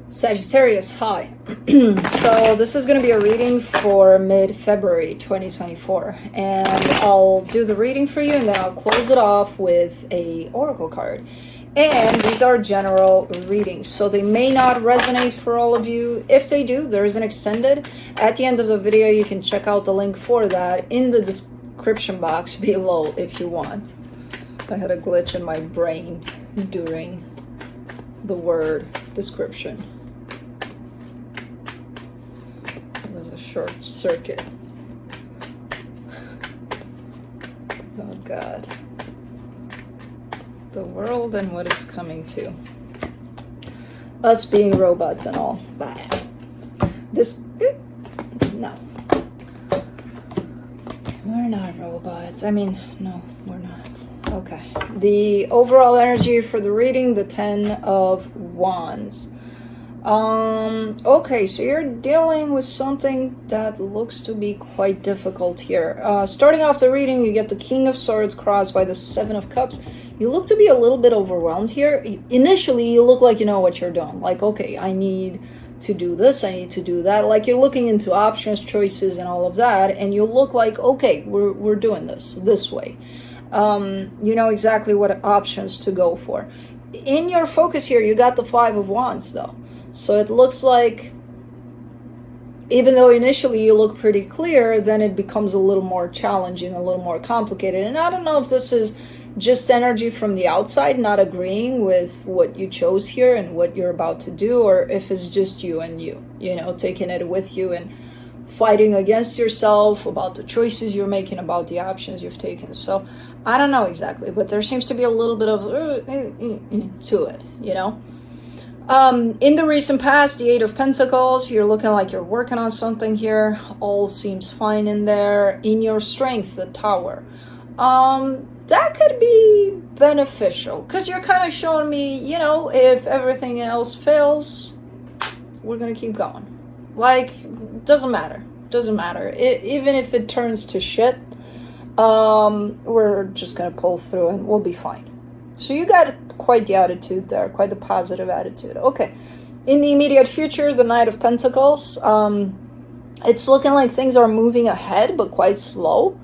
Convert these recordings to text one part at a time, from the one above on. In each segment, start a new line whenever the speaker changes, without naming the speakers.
Sagittarius, hi. So this is going to be a reading for mid-February 2024, and I'll do the reading for you and then I'll close it off with a oracle card. And these are general readings, so they may not resonate for all of you. If they do, there is an extended. At the end of the video, you can check out the link for that in the description box below if you want. I had a glitch in my brain during the word description. It was a short circuit. Oh God. The world and what it's coming to. Us being robots and all. But this, no. We're not robots. I mean, no, we're not. Okay. The overall energy for the reading, the 10 of Wands. Okay, so you're dealing with something that looks to be quite difficult here. Starting off the reading, you get the King of Swords crossed by the 7 of Cups. You look to be a little bit overwhelmed here. Initially, you look like you know what you're doing. Like, okay, I need to do this, I need to do that. Like you're looking into options, choices, and all of that. And you look like, okay, we're doing this way. You know exactly what options to go for. In your focus here, you got the 5 of Wands, though. So it looks like, even though initially you look pretty clear, then it becomes a little more challenging, a little more complicated. And I don't know if this is just energy from the outside, not agreeing with what you chose here and what you're about to do, or if it's just you and you know, taking it with you and fighting against yourself about the choices you're making, about the options you've taken. So I don't know exactly, but there seems to be a little bit of to it, you know. In the recent past, the 8 of Pentacles, you're looking like you're working on something here. All seems fine in there. In your strength, the Tower. That could be beneficial because you're kind of showing me, you know, if everything else fails, we're going to keep going. Like, doesn't matter. Doesn't matter. Even if it turns to shit, we're just going to pull through and we'll be fine. So you got quite the attitude there, quite the positive attitude. Okay. In the immediate future, the Knight of Pentacles, it's looking like things are moving ahead, but quite slow.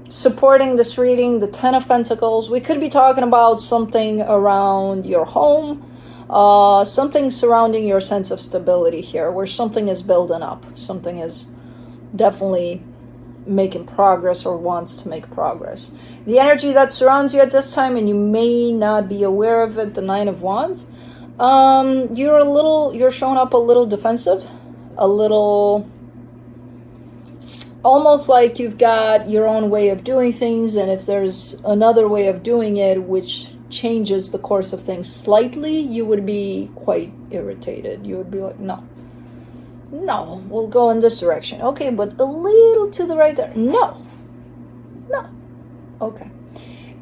Supporting this reading, the 10 of Pentacles, we could be talking about something around your home, something surrounding your sense of stability here, where something is building up. Something is definitely making progress or wants to make progress. The energy that surrounds you at this time, and you may not be aware of it, the 9 of Wands, you're showing up a little defensive, a little almost like you've got your own way of doing things, and if there's another way of doing it which changes the course of things slightly, you would be quite irritated. You would be like, no, we'll go in this direction. Okay, but a little to the right there. No. Okay.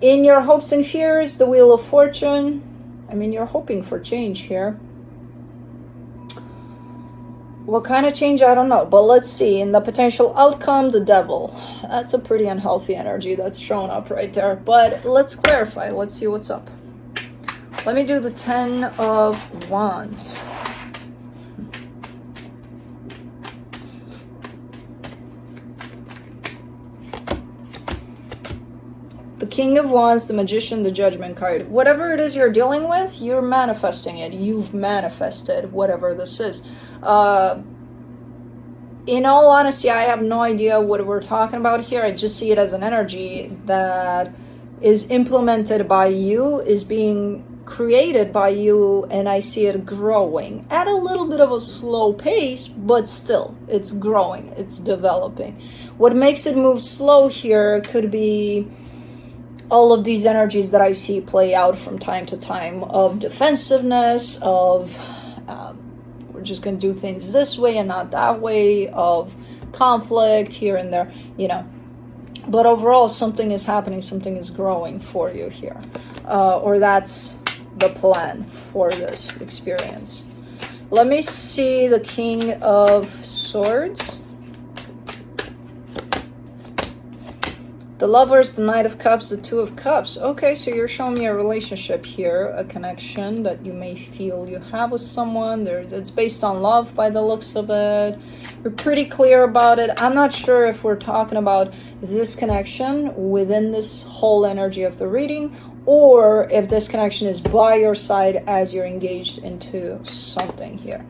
In your hopes and fears, the Wheel of Fortune. I mean, you're hoping for change here. What kind of change? I don't know. But let's see. In the potential outcome, the Devil. That's a pretty unhealthy energy that's showing up right there. But let's clarify. Let's see what's up. Let me do the 10 of Wands. The King of Wands, the Magician, the Judgment card. Whatever it is you're dealing with, you're manifesting it. You've manifested whatever this is. In all honesty, I have no idea what we're talking about here. I just see it as an energy that is implemented by you, is being created by you, and I see it growing at a little bit of a slow pace, but still, it's growing, it's developing. What makes it move slow here could be all of these energies that I see play out from time to time of defensiveness, of we're just going to do things this way and not that way, of conflict here and there, you know. But overall, something is happening, something is growing for you here. Or that's the plan for this experience. Let me see the King of Swords. The Lovers, the Knight of Cups, the Two of Cups. Okay, so you're showing me a relationship here, a connection that you may feel you have with someone. It's based on love by the looks of it. You're pretty clear about it. I'm not sure if we're talking about this connection within this whole energy of the reading, or if this connection is by your side as you're engaged into something here.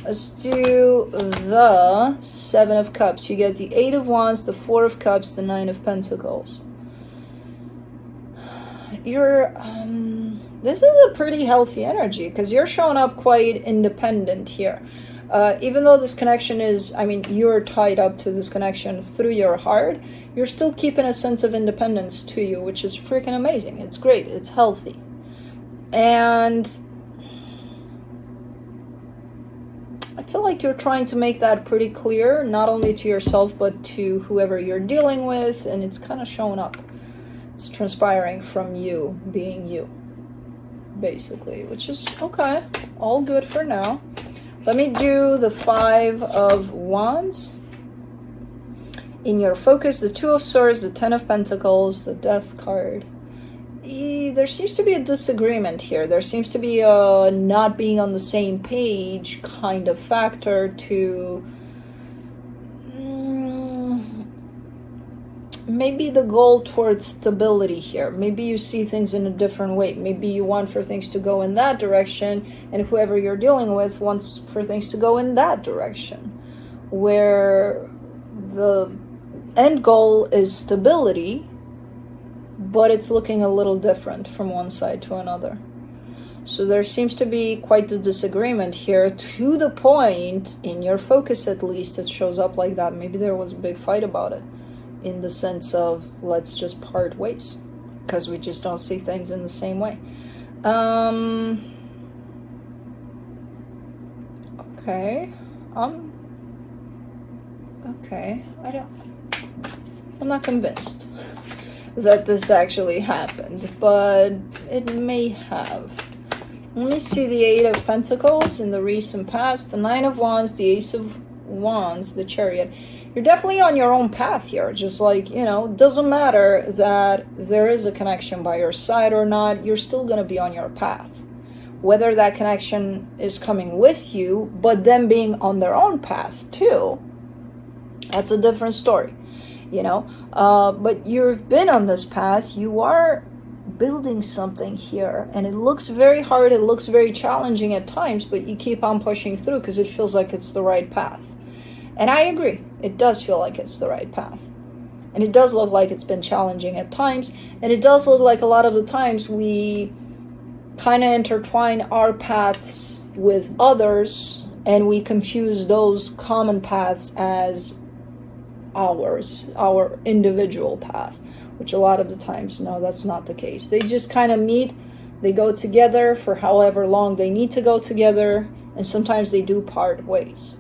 Let's do the Seven of Cups. You get the Eight of Wands, the Four of Cups, the Nine of Pentacles. This is a pretty healthy energy because you're showing up quite independent here. Even though this connection is, I mean, you're tied up to this connection through your heart, you're still keeping a sense of independence to you, which is freaking amazing. It's great. It's healthy. And I feel like you're trying to make that pretty clear, not only to yourself, but to whoever you're dealing with, and it's kind of showing up. It's transpiring from you being you, basically, which is okay. All good for now. Let me do the Five of Wands. In your focus, the Two of Swords, the Ten of Pentacles, the Death card. There seems to be a disagreement here. There seems to be a not being on the same page kind of factor to maybe the goal towards stability here. Maybe you see things in a different way. Maybe you want for things to go in that direction, and whoever you're dealing with wants for things to go in that direction, where the end goal is stability, but it's looking a little different from one side to another. So there seems to be quite the disagreement here, to the point, in your focus at least, it shows up like that. Maybe there was a big fight about it, in the sense of, let's just part ways, because we just don't see things in the same way. Okay. Okay. I'm not convinced that this actually happened, but it may have. Let me see the Eight of Pentacles in the recent past, the Nine of Wands, the Ace of Wands, the Chariot. You're definitely on your own path here. Just like, you know, doesn't matter that there is a connection by your side or not, you're still going to be on your path. Whether that connection is coming with you, but them being on their own path too, that's a different story. You know, but you've been on this path, you are building something here, and it looks very hard, it looks very challenging at times, but you keep on pushing through because it feels like it's the right path. And I agree, it does feel like it's the right path. And it does look like it's been challenging at times, and it does look like a lot of the times we kind of intertwine our paths with others, and we confuse those common paths as our individual path, which a lot of the times, no, that's not the case. They just kind of meet, they go together for however long they need to go together, and sometimes they do part ways.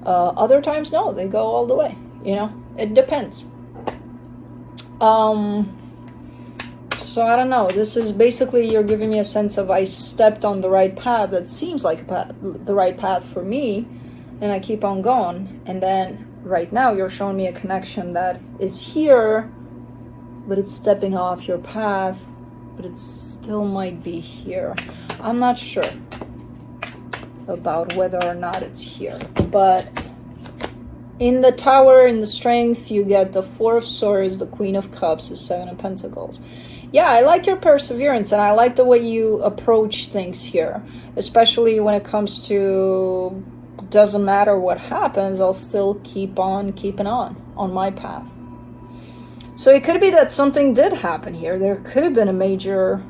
Other times, no, they go all the way, you know, it depends. So I don't know, this is basically, you're giving me a sense of I stepped on the right path that seems like the right path for me, and I keep on going, and then right now you're showing me a connection that is here, but it's stepping off your path, but it still might be here. I'm not sure about whether or not it's here, but in the Tower, in the Strength, you get the Four of Swords, the Queen of Cups, the Seven of Pentacles. Yeah, I like your perseverance, and I like the way you approach things here, especially when it comes to, doesn't matter what happens, I'll still keep on keeping on my path. So it could be that something did happen here. There could have been a major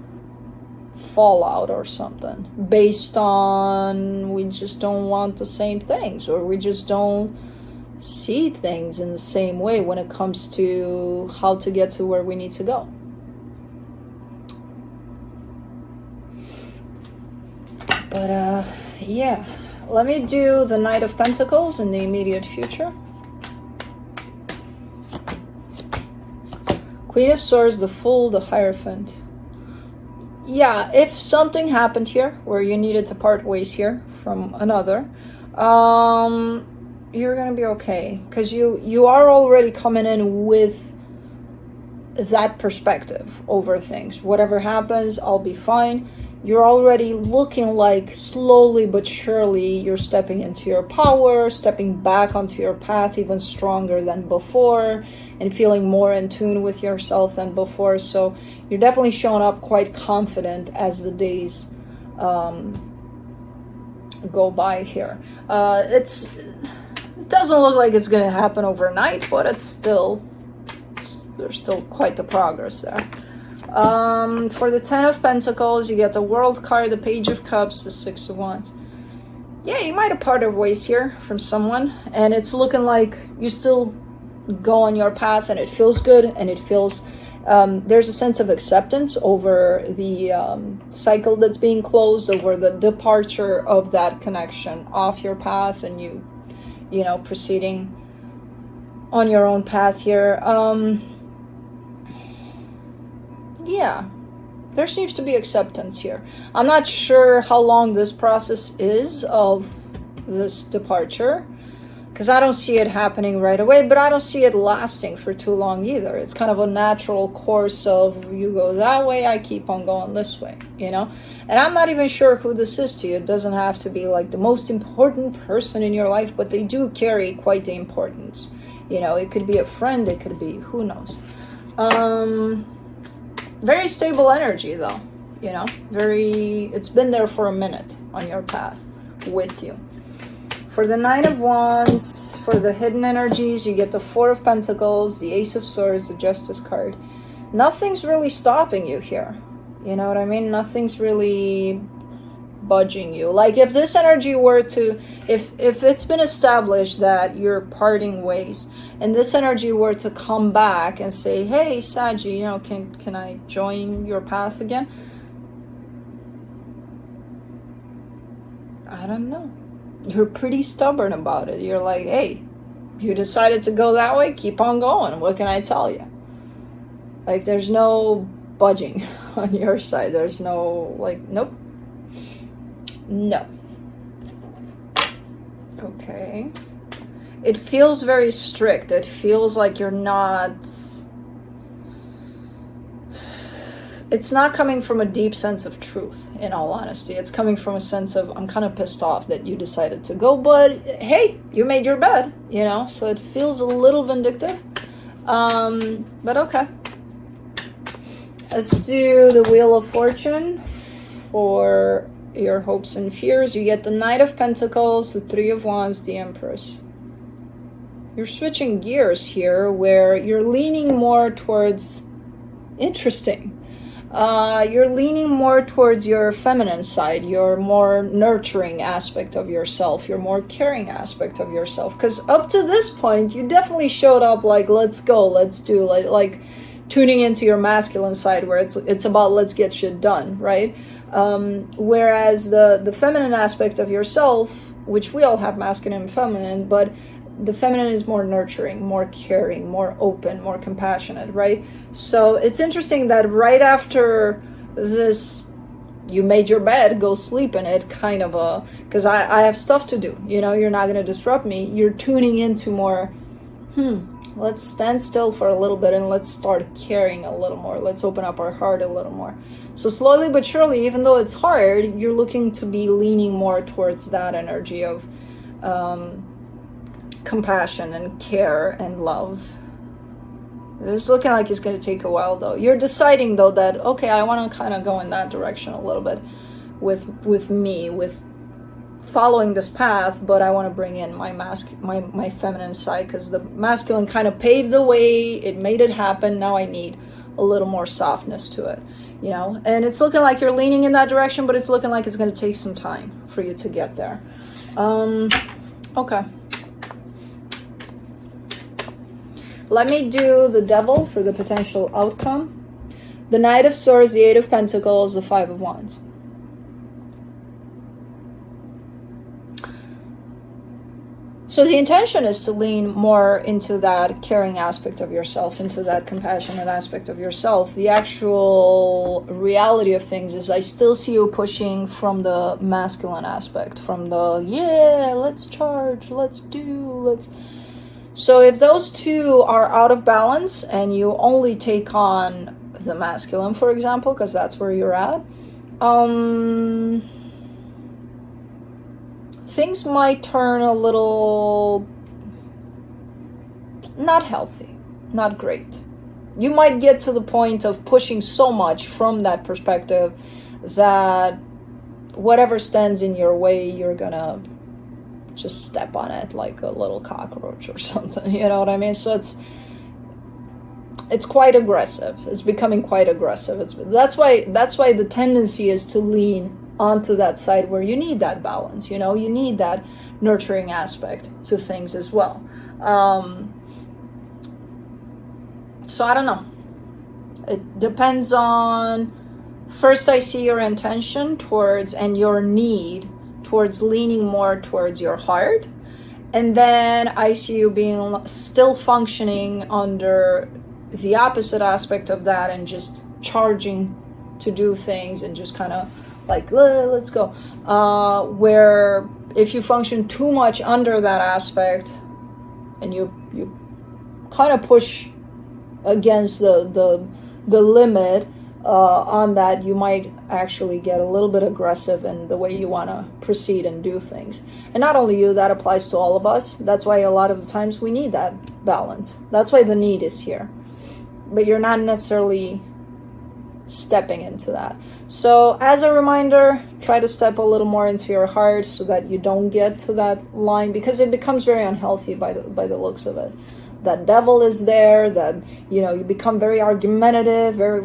fallout or something based on we just don't want the same things, or we just don't see things in the same way when it comes to how to get to where we need to go. But yeah, let me do the Knight of Pentacles in the immediate future. Queen of Swords, the Fool, the Hierophant. Yeah, if something happened here where you needed to part ways here from another, you're gonna be okay, because you are already coming in with that perspective over things. Whatever happens, I'll be fine. You're already looking like slowly but surely you're stepping into your power, stepping back onto your path even stronger than before, and feeling more in tune with yourself than before. So you're definitely showing up quite confident as the days go by here. It doesn't look like it's going to happen overnight, but there's still quite the progress there. For the 10 of Pentacles, you get the World card, the Page of Cups, the 6 of Wands. Yeah, you might have parted ways here from someone, and it's looking like you still go on your path, and it feels good, and it feels there's a sense of acceptance over the cycle that's being closed, over the departure of that connection off your path, and you know, proceeding on your own path here. Yeah, there seems to be acceptance here. I'm not sure how long this process is of this departure, because I don't see it happening right away, but I don't see it lasting for too long either. It's kind of a natural course of, you go that way, I keep on going this way, you know? And I'm not even sure who this is to you. It doesn't have to be like the most important person in your life, but they do carry quite the importance. You know, it could be a friend, it could be, who knows? Very stable energy though, you know, it's been there for a minute on your path with you. For the 9 of Wands, for the hidden energies, you get the 4 of Pentacles, the Ace of Swords, the Justice card. Nothing's really stopping you here. You know what I mean? Nothing's really budging you. Like if this energy were to, if it's been established that you're parting ways, and this energy were to come back and say, hey, Sagi, you know, can I join your path again? I don't know. You're pretty stubborn about it. You're like, hey, you decided to go that way, keep on going. What can I tell you? Like, there's no budging on your side. There's no, like, nope. No. Okay. It feels very strict. It feels like you're not... It's not coming from a deep sense of truth, in all honesty. It's coming from a sense of, I'm kind of pissed off that you decided to go, but hey, you made your bed, you know? So it feels a little vindictive. But okay. Let's do the Wheel of Fortune for your hopes and fears. You get the Knight of Pentacles, the 3 of Wands, the Empress. You're switching gears here where you're leaning more towards interesting. You're leaning more towards your feminine side, your more nurturing aspect of yourself, your more caring aspect of yourself. Because up to this point, you definitely showed up like, let's go, let's do, like tuning into your masculine side where it's about let's get shit done, right? Whereas the feminine aspect of yourself, which we all have masculine and feminine, but the feminine is more nurturing, more caring, more open, more compassionate, right? So it's interesting that right after this, you made your bed, go sleep in it, kind of a, because I have stuff to do, you know, you're not going to disrupt me. You're tuning into more, let's stand still for a little bit and let's start caring a little more. Let's open up our heart a little more. So slowly but surely, even though it's hard, you're looking to be leaning more towards that energy of compassion and care and love. It's looking like it's going to take a while though. You're deciding though that, okay, I want to kind of go in that direction a little bit with me, with following this path, but I want to bring in my feminine side, because the masculine kind of paved the way, it made it happen. Now I need a little more softness to it, you know? And it's looking like you're leaning in that direction, but it's looking like it's going to take some time for you to get there. Okay. Let me do the Devil for the potential outcome. The Knight of Swords, the 8 of Pentacles, the 5 of Wands. So the intention is to lean more into that caring aspect of yourself, into that compassionate aspect of yourself. The actual reality of things is I still see you pushing from the masculine aspect, from the, yeah, let's charge, let's do, let's... So if those two are out of balance and you only take on the masculine, for example, because that's where you're at, things might turn a little not healthy, not great. You might get to the point of pushing so much from that perspective that whatever stands in your way, you're gonna just step on it like a little cockroach or something, you know what I mean? So it's quite aggressive. It's becoming quite aggressive. That's why the tendency is to lean onto that side where you need that balance, you know, you need that nurturing aspect to things as well. So I don't know. It depends on, first I see your intention towards and your need towards leaning more towards your heart, and then I see you being still functioning under the opposite aspect of that and just charging to do things and just kind of like let's go, where if you function too much under that aspect and you kind of push against the limit on that, you might actually get a little bit aggressive in the way you want to proceed and do things. And not only you, that applies to all of us. That's why a lot of the times we need that balance. That's why the need is here. But you're not necessarily stepping into that. So as a reminder, try to step a little more into your heart so that you don't get to that line, because it becomes very unhealthy by the looks of it. That devil is there, that, you know, you become very argumentative, very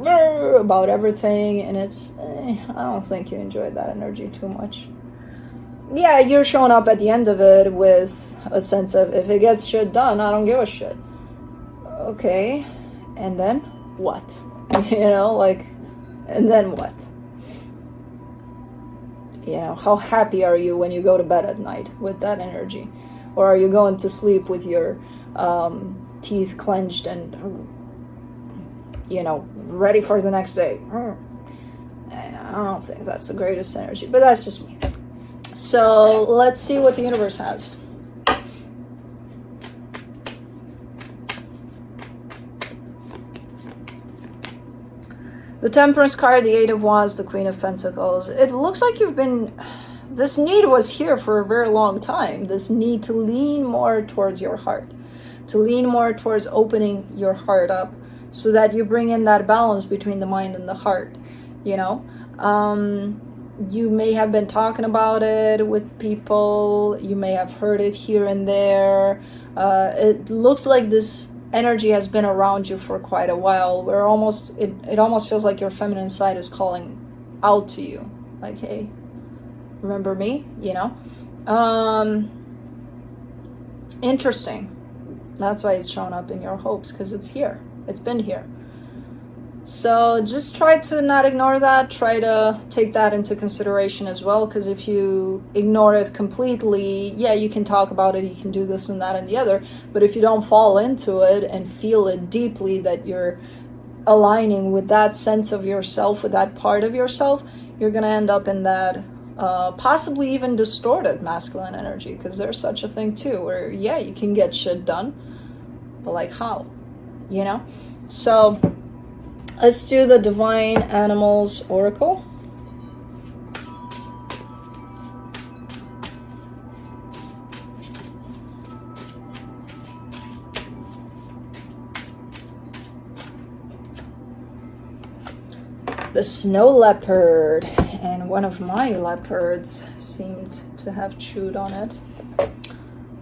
about everything, and it's, I don't think you enjoy that energy too much. Yeah, you're showing up at the end of it with a sense of, if it gets shit done, I don't give a shit. Okay, and then what? You know, like, and then what? You know, how happy are you when you go to bed at night with that energy? Or are you going to sleep with your teeth clenched and, you know, ready for the next day? I don't think that's the greatest energy, but that's just me. So let's see what the universe has. The Temperance card, the Eight of Wands, the Queen of Pentacles. It looks like this need was here for a very long time. This need to lean more towards your heart, to lean more towards opening your heart up so that you bring in that balance between the mind and the heart, you know? You may have been talking about it with people. You may have heard it here and there. It looks like this energy has been around you for quite a while, where it almost feels like your feminine side is calling out to you, like, hey, remember me, you know? Interesting. That's why it's shown up in your hopes, because it's here. It's been here. So just try to not ignore that. Try to take that into consideration as well, because if you ignore it completely, yeah, you can talk about it, you can do this and that and the other, but if you don't fall into it and feel it deeply, that you're aligning with that sense of yourself, with that part of yourself, you're going to end up in that possibly even distorted masculine energy, because there's such a thing too, where, yeah, you can get shit done, but like how, you know? So let's do the Divine Animals Oracle. The Snow Leopard, and one of my leopards seemed to have chewed on it.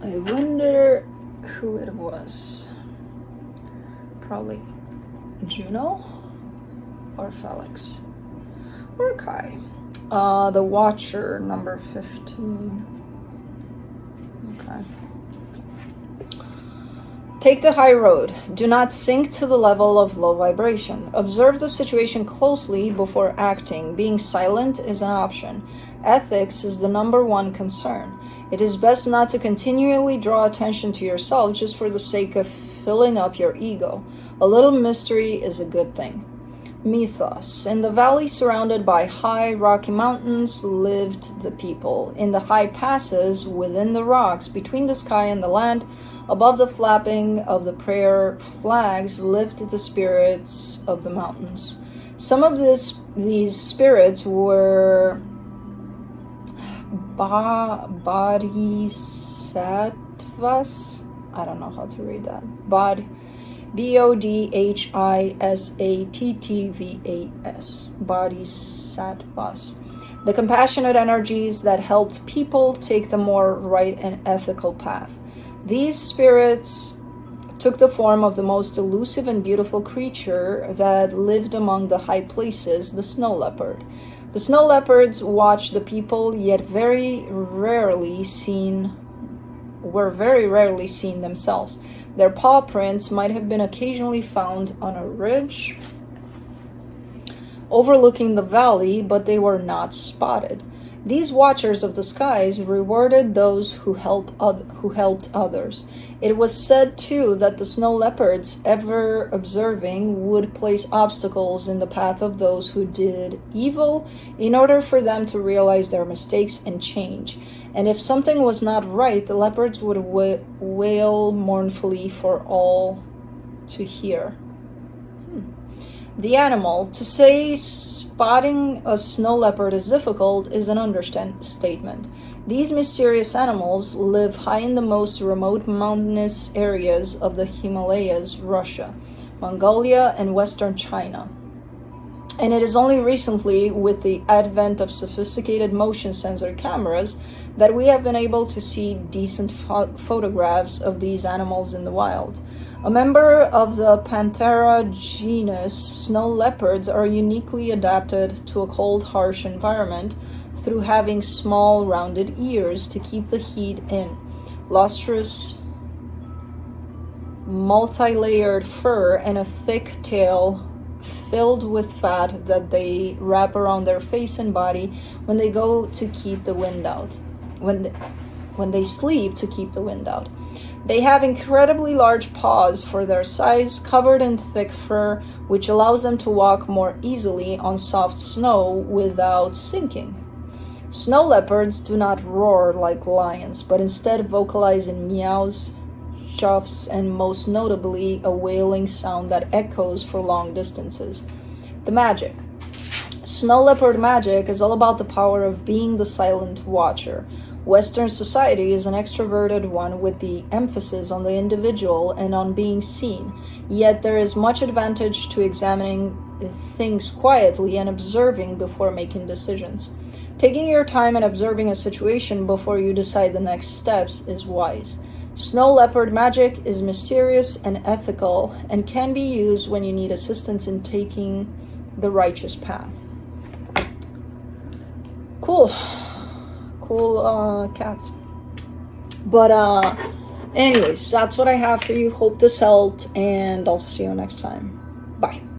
I wonder who it was. Probably Juno or Felix or Kai. The Watcher, number 15. Okay. Take the high road. Do not sink to the level of low vibration. Observe the situation closely before acting. Being silent is an option. Ethics is the number one concern. It is best not to continually draw attention to yourself just for the sake of filling up your ego. A little mystery is a good thing. Mythos. In the valley surrounded by high rocky mountains lived the people. In the high passes within the rocks, between the sky and the land, above the flapping of the prayer flags, lived the spirits of the mountains. Some of these spirits were bodhisattvas. I don't know how to read that. Bodhisattvas. Bodhisattvas. The compassionate energies that helped people take the more right and ethical path. These spirits took the form of the most elusive and beautiful creature that lived among the high places, the snow leopard. The snow leopards watched the people, yet were very rarely seen themselves. Their paw prints might have been occasionally found on a ridge overlooking the valley, but they were not spotted. These watchers of the skies rewarded those who helped others. It was said, too, that the snow leopards, ever observing, would place obstacles in the path of those who did evil in order for them to realize their mistakes and change. And if something was not right, the leopards would wail mournfully for all to hear. The animal. To say spotting a snow leopard is difficult is an understatement. These mysterious animals live high in the most remote mountainous areas of the Himalayas, Russia, Mongolia, and western China. And it is only recently, with the advent of sophisticated motion sensor cameras, that we have been able to see decent photographs of these animals in the wild. A member of the Panthera genus, snow leopards are uniquely adapted to a cold, harsh environment through having small, rounded ears to keep the heat in, lustrous, multi-layered fur, and a thick tail filled with fat that they wrap around their face and body when they go to keep the wind out. When they sleep to keep the wind out. They have incredibly large paws for their size, covered in thick fur, which allows them to walk more easily on soft snow without sinking. Snow leopards do not roar like lions, but instead vocalize in meows, shuffs, and most notably a wailing sound that echoes for long distances. The magic. Snow leopard magic is all about the power of being the silent watcher. Western society is an extroverted one with the emphasis on the individual and on being seen, yet there is much advantage to examining things quietly and observing before making decisions. Taking your time and observing a situation before you decide the next steps is wise. Snow leopard magic is mysterious and ethical and can be used when you need assistance in taking the righteous path. Cool cats. But anyways, that's what I have for you. Hope this helped, and I'll see you next time. Bye.